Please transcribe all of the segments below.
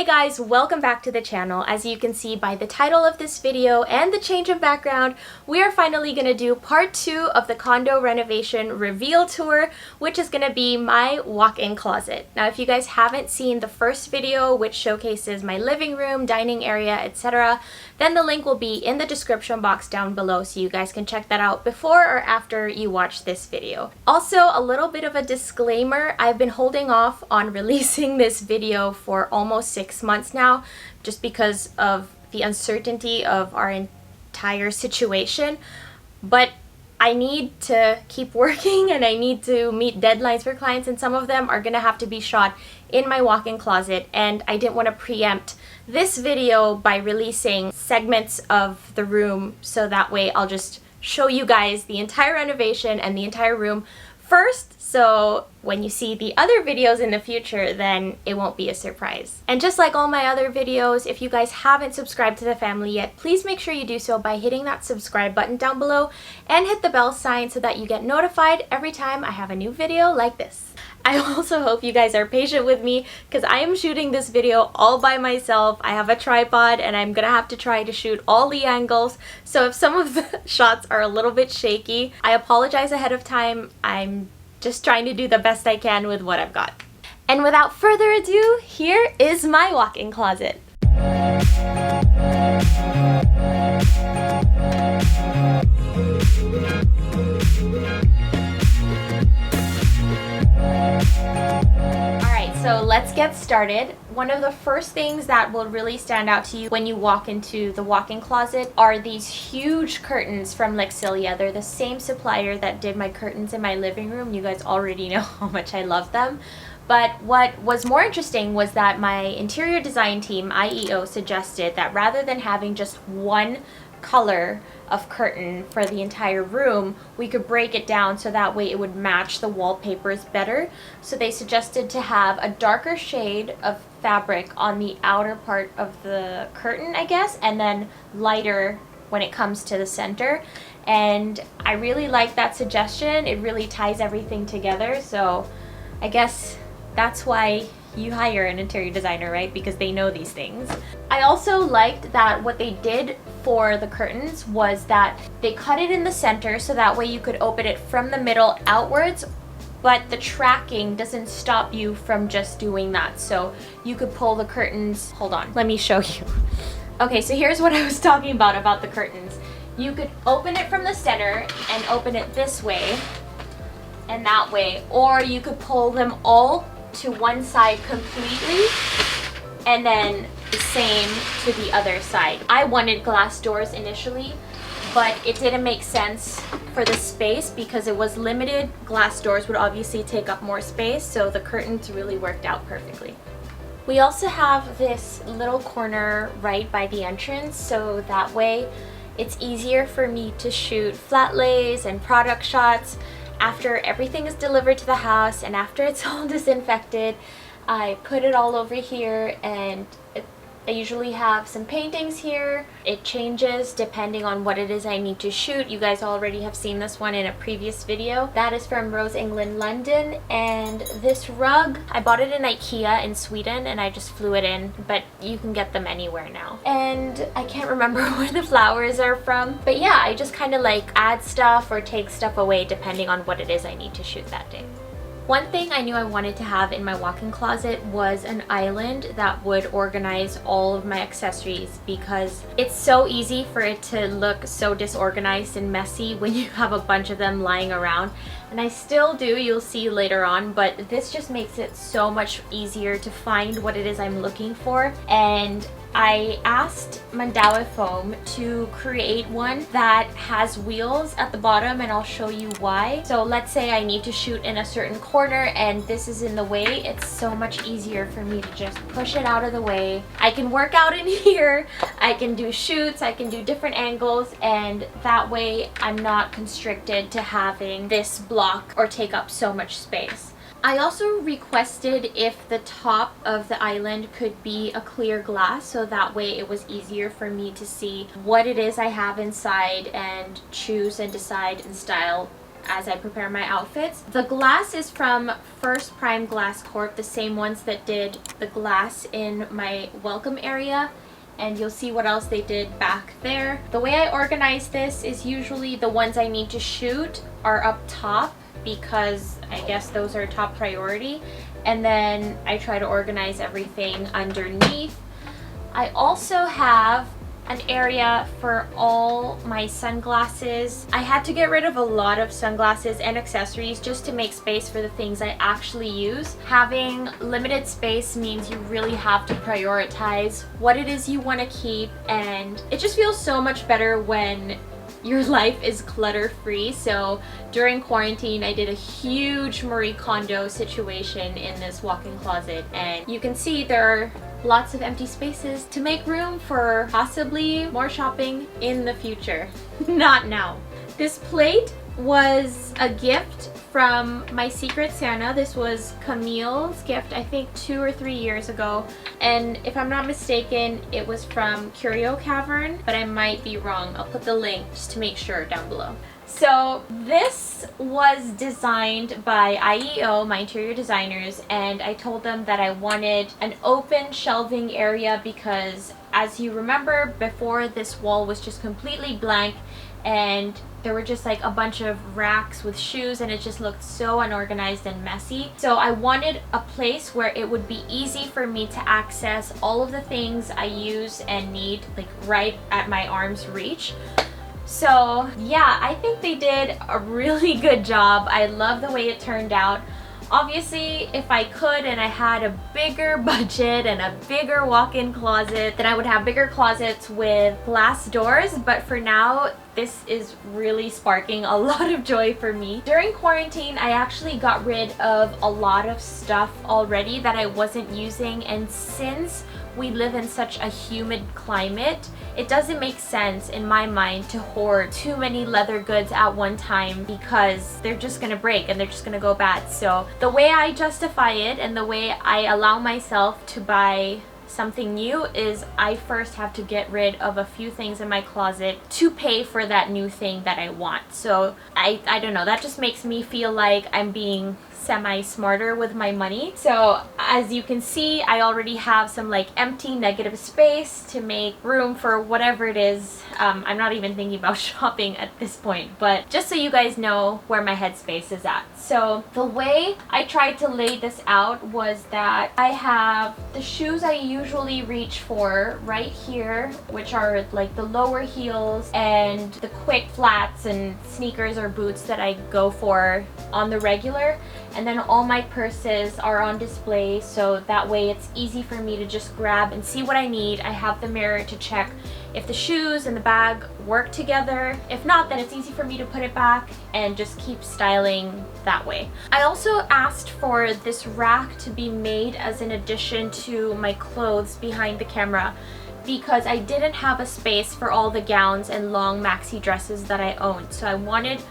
guys, welcome back to the channel. As you can see by the title of this video and the change of background, we are finally going to do part 2 of the condo renovation reveal tour, which is going to be my walk-in closet. Now if you guys haven't seen the first video, which showcases my living room, dining area, etc., then the link will be in the description box down below so you guys can check that out before or after you watch this video. Also, a little bit of a disclaimer, I've been holding off on releasing this video for almost 6 months now, just because of the uncertainty of our entire situation. But I need to keep working and I need to meet deadlines for clients, and some of them are gonna have to be shot in my walk-in closet, and I didn't want to preempt this video by releasing segments of the room, so that way I'll just show you guys the entire renovation and the entire room first, so when you see the other videos in the future, then it won't be a surprise. And just like all my other videos, if you guys haven't subscribed to the family yet, please make sure you do so by hitting that subscribe button down below and hit the bell sign so that you get notified every time I have a new video like this. I also hope you guys are patient with me because I am shooting this video all by myself. I have a tripod and I'm gonna have to try to shoot all the angles, so if some of the shots are a little bit shaky, I apologize ahead of time. I'm just trying to do the best I can with what I've got. And without further ado, here is my walk-in closet. So let's get started. One of the first things that will really stand out to you when you walk into the walk-in closet are these huge curtains from Lexilia. They're the same supplier that did my curtains in my living room. You guys already know how much I love them. But what was more interesting was that my interior design team, IEO, suggested that rather than having just one color of curtain for the entire room, we could break it down so that way it would match the wallpapers better. So they suggested to have a darker shade of fabric on the outer part of the curtain, I guess, and then lighter when it comes to the center. And I really like that suggestion. It really ties everything together. So I guess that's why you hire an interior designer, right? Because they know these things. I also liked that what they did for the curtains was that they cut it in the center so that way you could open it from the middle outwards, but the tracking doesn't stop you from just doing that. So you could pull the curtains, hold on, let me show you. Okay, so here's what I was talking about the curtains. You could open it from the center and open it this way and that way, or you could pull them all to one side completely and then the same to the other side. I wanted glass doors initially, but it didn't make sense for the space because it was limited. Glass doors would obviously take up more space, so the curtains really worked out perfectly. We also have this little corner right by the entrance, so that way it's easier for me to shoot flat lays and product shots. After everything is delivered to the house and after it's all disinfected, I put it all over here, and I usually have some paintings here. It changes depending on what it is I need to shoot. You guys already have seen this one in a previous video. That is from Rose England, London. And this rug, I bought it in IKEA in Sweden and I just flew it in, but you can get them anywhere now. And I can't remember where the flowers are from. But yeah, I just kind of like add stuff or take stuff away depending on what it is I need to shoot that day. One thing I knew I wanted to have in my walk-in closet was an island that would organize all of my accessories, because it's so easy for it to look so disorganized and messy when you have a bunch of them lying around. And I still do, you'll see later on, but this just makes it so much easier to find what it is I'm looking for. And I asked Mandaue foam to create one that has wheels at the bottom, and I'll show you why. So let's say I need to shoot in a certain corner and this is in the way, it's so much easier for me to just push it out of the way. I can work out in here, I can do shoots, I can do different angles, and that way I'm not constricted to having this block or take up so much space. I also requested if the top of the island could be a clear glass, so that way it was easier for me to see what it is I have inside and choose and decide and style as I prepare my outfits. The glass is from First Prime Glass Corp, the same ones that did the glass in my welcome area. And you'll see what else they did back there. The way I organize this is usually the ones I need to shoot are up top because I guess those are top priority. And then I try to organize everything underneath. I also have an area for all my sunglasses. I had to get rid of a lot of sunglasses and accessories just to make space for the things I actually use. Having limited space means you really have to prioritize what it is you want to keep, and it just feels so much better when your life is clutter-free. So during quarantine, I did a huge Marie Kondo situation in this walk-in closet, and you can see there are lots of empty spaces to make room for possibly more shopping in the future. Not now. This plate was a gift from my Secret Santa. This was Camille's gift, I think 2 or 3 years ago. And if I'm not mistaken, it was from Curio Cavern, but I might be wrong. I'll put the link just to make sure down below. So this was designed by IEO, my interior designers, and I told them that I wanted an open shelving area because, as you remember, before this wall was just completely blank and there were just like a bunch of racks with shoes and it just looked so unorganized and messy. So I wanted a place where it would be easy for me to access all of the things I use and need, like right at my arm's reach. So yeah, I think they did a really good job. I love the way it turned out. Obviously, if I could and I had a bigger budget and a bigger walk-in closet, then I would have bigger closets with glass doors, but for now, this is really sparking a lot of joy for me. During quarantine, I actually got rid of a lot of stuff already that I wasn't using, and since we live in such a humid climate, it doesn't make sense in my mind to hoard too many leather goods at one time because they're just gonna break and they're just gonna go bad. So the way I justify it and the way I allow myself to buy something new is I first have to get rid of a few things in my closet to pay for that new thing that I want. So I don't know, that just makes me feel like I'm being semi-smarter with my money. So as you can see, I already have some like empty negative space to make room for whatever it is. I'm not even thinking about shopping at this point, but just so you guys know where my headspace is at. So the way I tried to lay this out was that I have the shoes I usually reach for right here, which are like the lower heels and the quick flats and sneakers or boots that I go for on the regular. And then all my purses are on display, so that way it's easy for me to just grab and see what I need. I have the mirror to check if the shoes and the bag work together. If not, then it's easy for me to put it back and just keep styling that way. I also asked for this rack to be made as an addition to my clothes behind the camera because I didn't have a space for all the gowns and long maxi dresses that I owned. So I wanted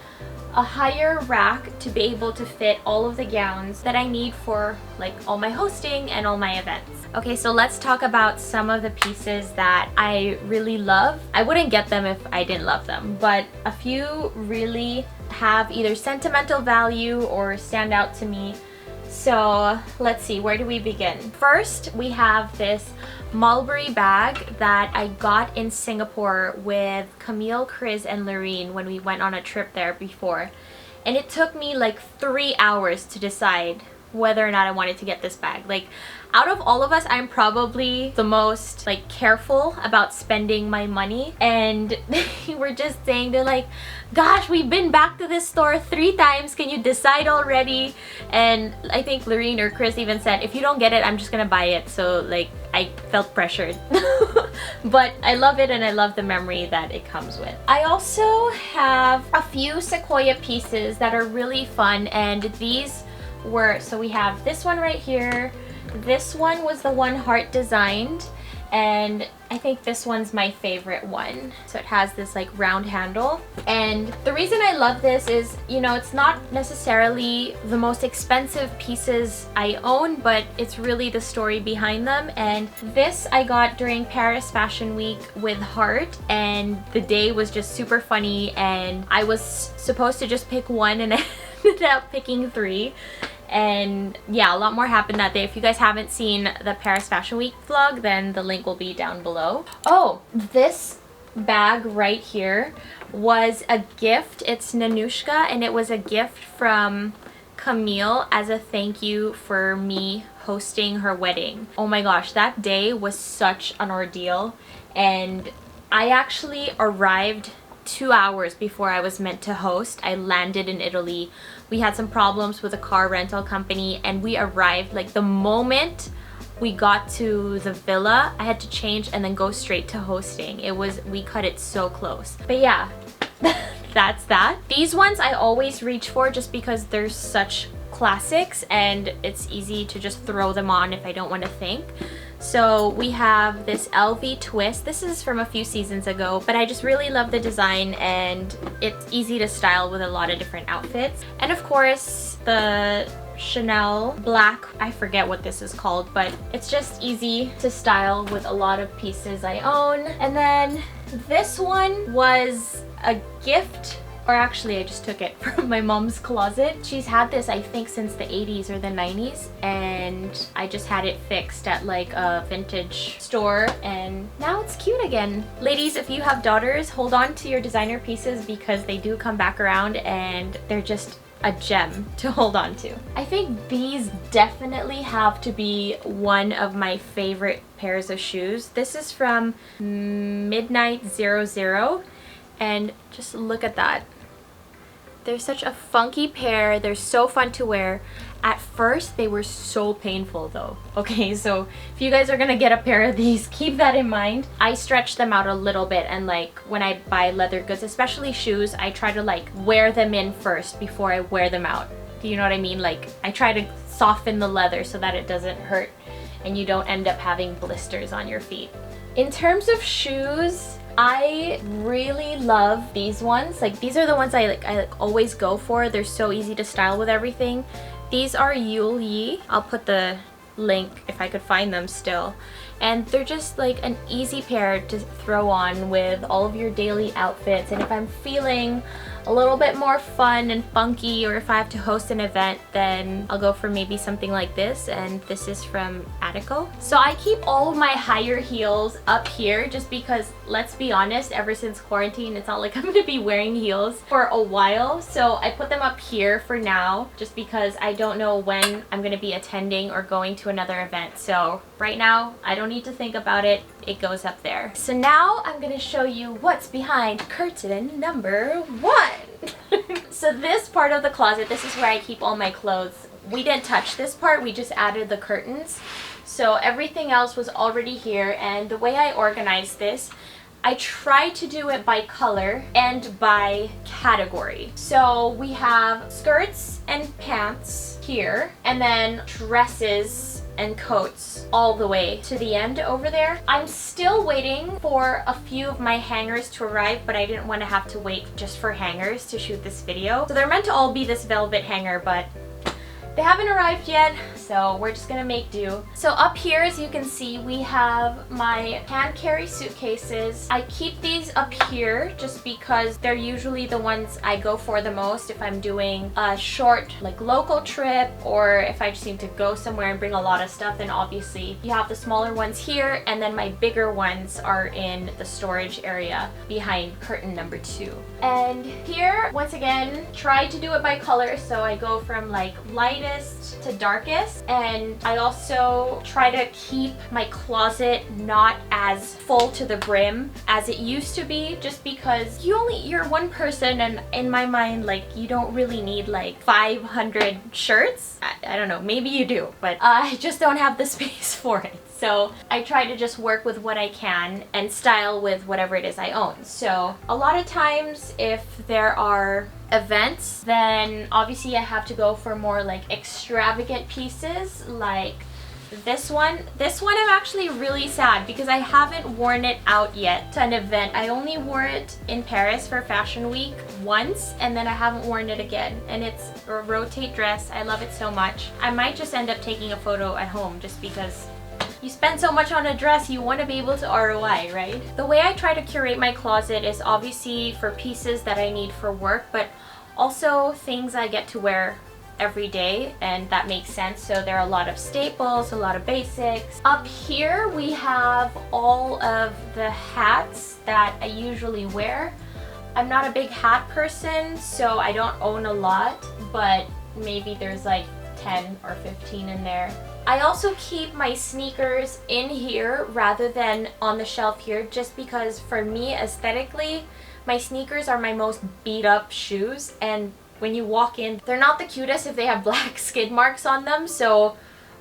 a higher rack to be able to fit all of the gowns that I need for like all my hosting and all my events. Okay, so let's talk about some of the pieces that I really love. I wouldn't get them if I didn't love them, but a few really have either sentimental value or stand out to me. So let's see, where do we begin? First, we have this Mulberry bag that I got in Singapore with Camille, Chris, and Lorene when we went on a trip there before. And it took me like 3 hours to decide whether or not I wanted to get this bag. Like, out of all of us, I'm probably the most like careful about spending my money, and they were just saying, they're like, gosh, we've been back to this store 3 times, can you decide already? And I think Lorene or Chris even said, if you don't get it, I'm just gonna buy it. So like, I felt pressured. But I love it and I love the memory that it comes with. I also have a few Sequoia pieces that are really fun, and these were, so we have this one right here. This one was the one Heart designed, and I think this one's my favorite one. So it has this like round handle. And the reason I love this is, you know, it's not necessarily the most expensive pieces I own, but it's really the story behind them. And this I got during Paris Fashion Week with Heart, and the day was just super funny, and I was supposed to just pick one and I ended up picking 3. And yeah, a lot more happened that day. If you guys haven't seen the Paris Fashion Week vlog, then the link will be down below. Oh, this bag right here was a gift. It's Nanushka, and it was a gift from Camille as a thank you for me hosting her wedding. Oh my gosh, that day was such an ordeal, and I actually arrived 2 hours before I was meant to host. I landed in Italy. We had some problems with a car rental company, and we arrived like the moment we got to the villa. I had to change and then go straight to hosting. We cut it so close. But yeah, that's that. These ones I always reach for just because they're such classics and it's easy to just throw them on if I don't want to think. So we have this LV twist. This is from a few seasons ago, but I just really love the design and it's easy to style with a lot of different outfits. And of course, the Chanel black, I forget what this is called, but it's just easy to style with a lot of pieces I own. And then this one was a gift, or actually I just took it from my mom's closet. She's had this I think since the 80s or the 90s, and I just had it fixed at like a vintage store and now it's cute again. Ladies, if you have daughters, hold on to your designer pieces because they do come back around and they're just a gem to hold on to. I think these definitely have to be one of my favorite pairs of shoes. This is from Midnight 00, and just look at that. They're such a funky pair. They're so fun to wear. At first, they were so painful though. Okay, so if you guys are gonna get a pair of these, keep that in mind. I stretch them out a little bit, and like when I buy leather goods, especially shoes, I try to like wear them in first before I wear them out. Do you know what I mean? Like I try to soften the leather so that it doesn't hurt and you don't end up having blisters on your feet. In terms of shoes, I really love these ones. Like these are the ones I always go for. They're so easy to style with everything. These are Yule Yi. I'll put the link if I could find them still. And they're just like an easy pair to throw on with all of your daily outfits. And if I'm feeling a little bit more fun and funky, or if I have to host an event, then I'll go for maybe something like this. And this is from Attico. So I keep all of my higher heels up here just because, let's be honest, ever since quarantine, it's not like I'm gonna be wearing heels for a while. So I put them up here for now just because I don't know when I'm gonna be attending or going to another event. So right now, I don't need to think about it. It goes up there. So now I'm gonna show you what's behind curtain number 1. So this part of the closet, this is where I keep all my clothes. We didn't touch this part, we just added the curtains. So everything else was already here, and the way I organized this, I tried to do it by color and by category. So we have skirts and pants here, and then dresses and coats all the way to the end over there. I'm still waiting for a few of my hangers to arrive, but I didn't want to have to wait just for hangers to shoot this video. So they're meant to all be this velvet hanger, but they haven't arrived yet, so we're just gonna make do. So up here, as you can see, we have my hand carry suitcases. I keep these up here just because they're usually the ones I go for the most if I'm doing a short like local trip, or if I just need to go somewhere and bring a lot of stuff. Then obviously you have the smaller ones here, and then my bigger ones are in the storage area behind curtain number 2. And here, once again, try to do it by color, so I go from like lightest to darkest, and I also try to keep my closet not as full to the brim as it used to be, just because you're one person, and in my mind, like, you don't really need like 500 shirts. I don't know, maybe you do, but I just don't have the space for it. So I try to just work with what I can and style with whatever it is I own. So a lot of times if there are events, then obviously I have to go for more like extravagant pieces, like This one I'm actually really sad because I haven't worn it out yet to an event. I only wore it in Paris for Fashion Week once, and then I haven't worn it again. And it's a rotate dress. I love it so much. I might just end up taking a photo at home just because you spend so much on a dress, you want to be able to ROI, right? The way I try to curate my closet is obviously for pieces that I need for work, but also things I get to wear every day, and that makes sense. So there are a lot of staples, a lot of basics. Up here we have all of the hats that I usually wear. I'm not a big hat person, so I don't own a lot, but maybe there's like 10 or 15 in there. I also keep my sneakers in here rather than on the shelf here, just because for me aesthetically, my sneakers are my most beat up shoes, and when you walk in, they're not the cutest if they have black skid marks on them, so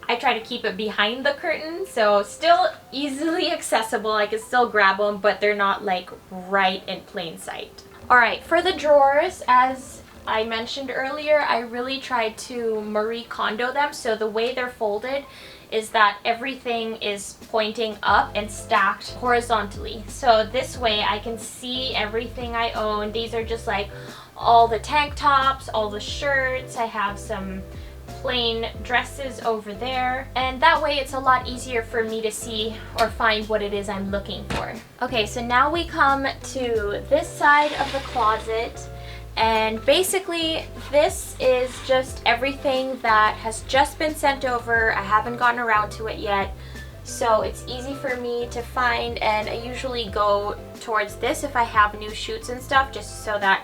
I try to keep it behind the curtain, so still easily accessible. I can still grab them, but they're not like right in plain sight. Alright, for the drawers, as I mentioned earlier, I really tried to Marie Kondo them, so the way they're folded is that everything is pointing up and stacked horizontally. So this way I can see everything I own. These are just like all the tank tops, all the shirts. I have some plain dresses over there, and that way it's a lot easier for me to see or find what it is I'm looking for. Okay, so now we come to this side of the closet. And basically this is just everything that has just been sent over. I haven't gotten around to it yet, so it's easy for me to find, and I usually go towards this if I have new shoots and stuff, just so that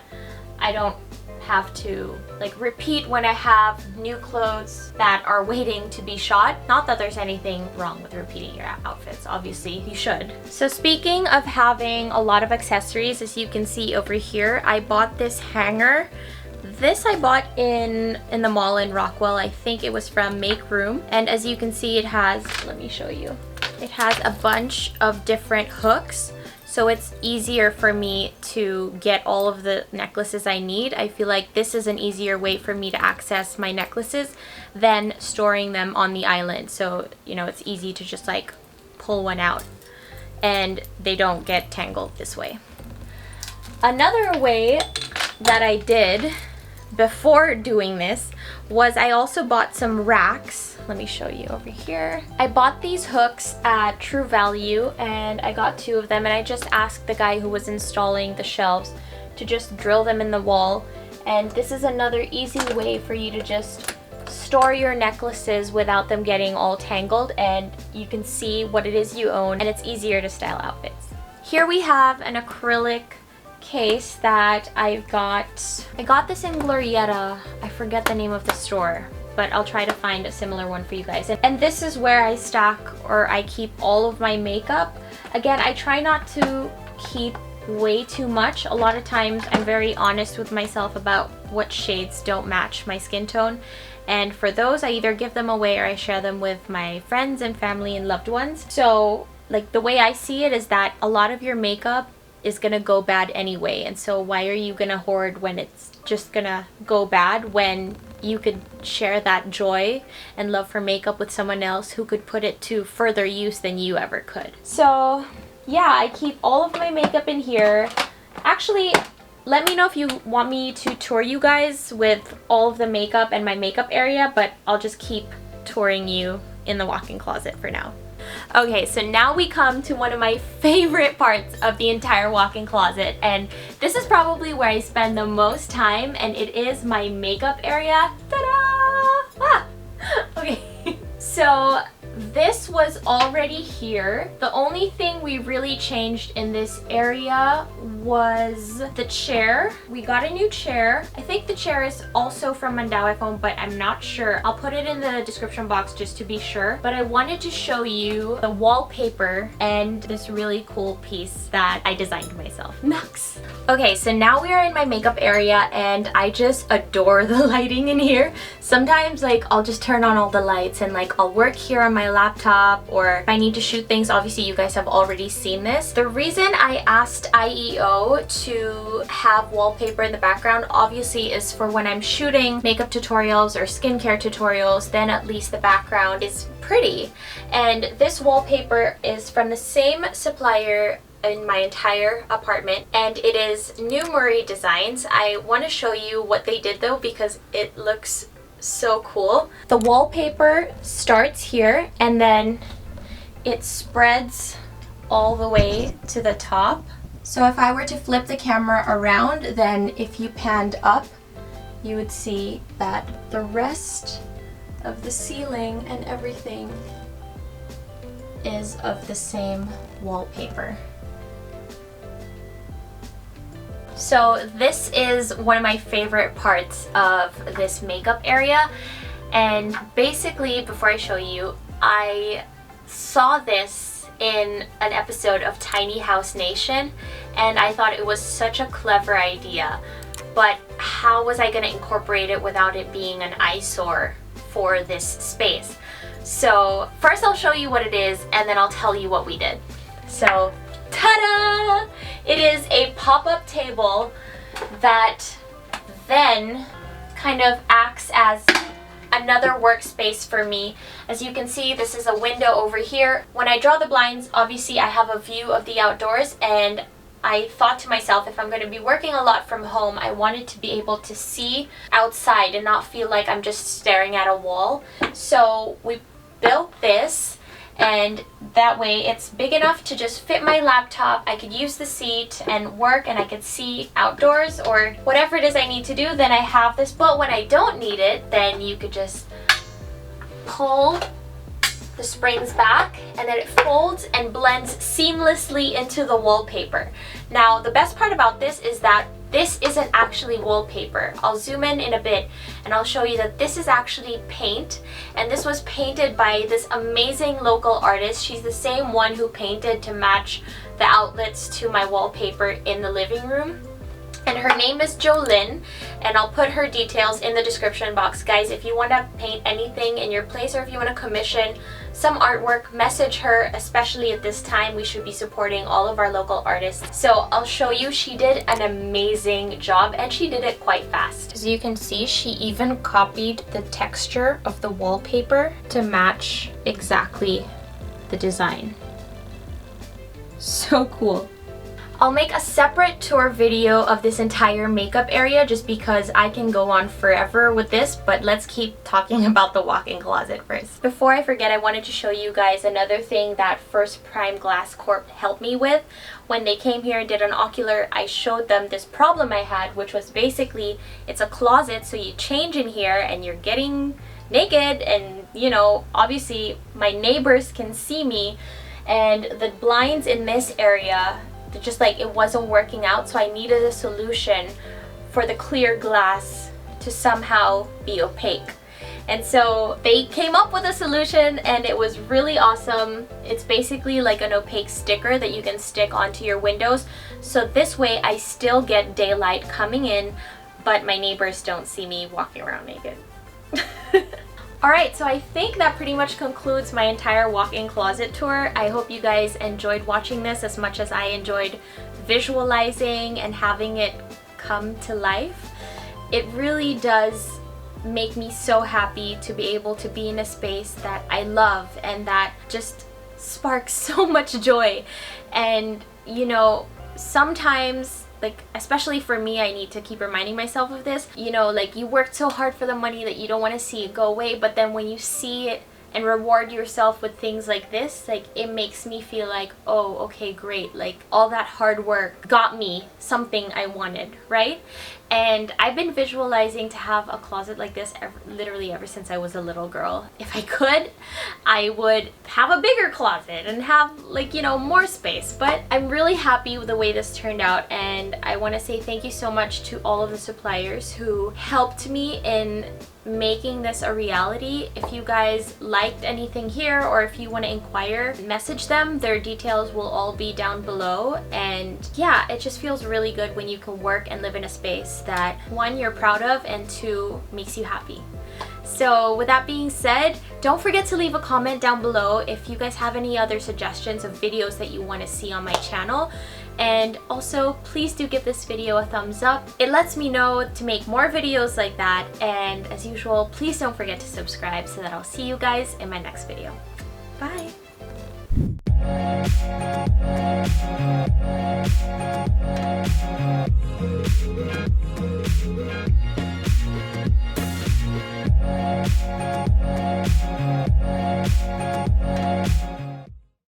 I don't have to like repeat when I have new clothes that are waiting to be shot. Not that there's anything wrong with repeating your outfits, obviously you should. So speaking of having a lot of accessories, as you can see over here, I bought this hanger. This I bought in the mall in Rockwell. I think it was from Make Room, and as you can see it has, let me show you, it has a bunch of different hooks. So it's easier for me to get all of the necklaces I need. I feel like this is an easier way for me to access my necklaces than storing them on the island. So, you know, it's easy to just like pull one out and they don't get tangled this way. Another way that I did before doing this was I also bought some racks. Let me show you over here. I bought these hooks at True Value, and I got 2 of them, and I just asked the guy who was installing the shelves to just drill them in the wall. And this is another easy way for you to just store your necklaces without them getting all tangled, and you can see what it is you own, and it's easier to style outfits. Here we have an acrylic case that I got this in Glorietta. I forget the name of the store, but I'll try to find a similar one for you guys. And this is where I stack, or I keep all of my makeup. Again, I try not to keep way too much. A lot of times I'm very honest with myself about what shades don't match my skin tone, and for those I either give them away or I share them with my friends and family and loved ones. So like the way I see it is that a lot of your makeup is gonna go bad anyway, and so why are you gonna hoard when it's just gonna go bad, when you could share that joy and love for makeup with someone else who could put it to further use than you ever could. So yeah, I keep all of my makeup in here. Actually, let me know if you want me to tour you guys with all of the makeup and my makeup area, but I'll just keep touring you in the walk-in closet for now. Okay, so now we come to one of my favorite parts of the entire walk-in closet, and this is probably where I spend the most time, and it is my makeup area. Ta-da! Ah! Okay, so this was already here. The only thing we really changed in this area was the chair. We got a new chair. I think the chair is also from Mandaue foam, but I'm not sure. I'll put it in the description box just to be sure. But I wanted to show you the wallpaper and this really cool piece that I designed myself. Nux! Okay, so now we are in my makeup area, and I just adore the lighting in here. Sometimes like I'll just turn on all the lights and like I'll work here on my laptop, or if I need to shoot things, obviously you guys have already seen this. The reason I asked IEO though to have wallpaper in the background obviously is for when I'm shooting makeup tutorials or skincare tutorials, then at least the background is pretty. And this wallpaper is from the same supplier in my entire apartment, and it is New Murray Designs. I want to show you what they did though because it looks so cool. The wallpaper starts here and then it spreads all the way to the top. So if I were to flip the camera around, then if you panned up, you would see that the rest of the ceiling and everything is of the same wallpaper. So this is one of my favorite parts of this makeup area, and basically before I show you, I saw this in an episode of Tiny House Nation and I thought it was such a clever idea, but how was I going to incorporate it without it being an eyesore for this space? So first I'll show you what it is and then I'll tell you what we did. So ta-da! It is a pop-up table that then kind of acts as another workspace for me. As you can see, this is a window over here. When I draw the blinds, obviously I have a view of the outdoors, and I thought to myself, if I'm going to be working a lot from home, I wanted to be able to see outside and not feel like I'm just staring at a wall. So we built this, and that way it's big enough to just fit my laptop. I could use the seat and work, and I could see outdoors or whatever it is I need to do. Then I have this, but when I don't need it, then you could just pull the springs back and then it folds and blends seamlessly into the wallpaper. Now the best part about this is that this isn't actually wallpaper. I'll zoom in a bit and I'll show you that this is actually paint, and this was painted by this amazing local artist. She's the same one who painted to match the outlets to my wallpaper in the living room. And her name is Joelyn, and I'll put her details in the description box. Guys, if you want to paint anything in your place or if you want to commission some artwork, message her. Especially at this time, we should be supporting all of our local artists. So I'll show you, she did an amazing job and she did it quite fast. As you can see, she even copied the texture of the wallpaper to match exactly the design. So cool. I'll make a separate tour video of this entire makeup area just because I can go on forever with this, but let's keep talking about the walk-in closet first. Before I forget, I wanted to show you guys another thing that First Prime Glass Corp helped me with. When they came here and did an ocular, I showed them this problem I had, which was basically it's a closet, so you change in here and you're getting naked, and you know, obviously my neighbors can see me, and the blinds in this area, just like it wasn't working out, so I needed a solution for the clear glass to somehow be opaque. And so they came up with a solution and it was really awesome. It's basically like an opaque sticker that you can stick onto your windows, so this way I still get daylight coming in, but my neighbors don't see me walking around naked. Alright, so I think that pretty much concludes my entire walk-in closet tour. I hope you guys enjoyed watching this as much as I enjoyed visualizing and having it come to life. It really does make me so happy to be able to be in a space that I love and that just sparks so much joy. And you know, sometimes, like, especially for me, I need to keep reminding myself of this. You know, like, you worked so hard for the money that you don't want to see it go away, but then when you see it and reward yourself with things like this, like, it makes me feel like, oh, okay, great. Like, all that hard work got me something I wanted, right? And I've been visualizing to have a closet like this literally ever since I was a little girl. If I could, I would have a bigger closet and have, like, you know, more space. But I'm really happy with the way this turned out, and I want to say thank you so much to all of the suppliers who helped me in making this a reality. If you guys liked anything here or if you want to inquire, message them. Their details will all be down below. And yeah, it just feels really good when you can work and live in a space that, one, you're proud of, and two, makes you happy. So with that being said, don't forget to leave a comment down below if you guys have any other suggestions of videos that you want to see on my channel. And also, please do give this video a thumbs up. It lets me know to make more videos like that. And as usual, please don't forget to subscribe so that I'll see you guys in my next video. Bye!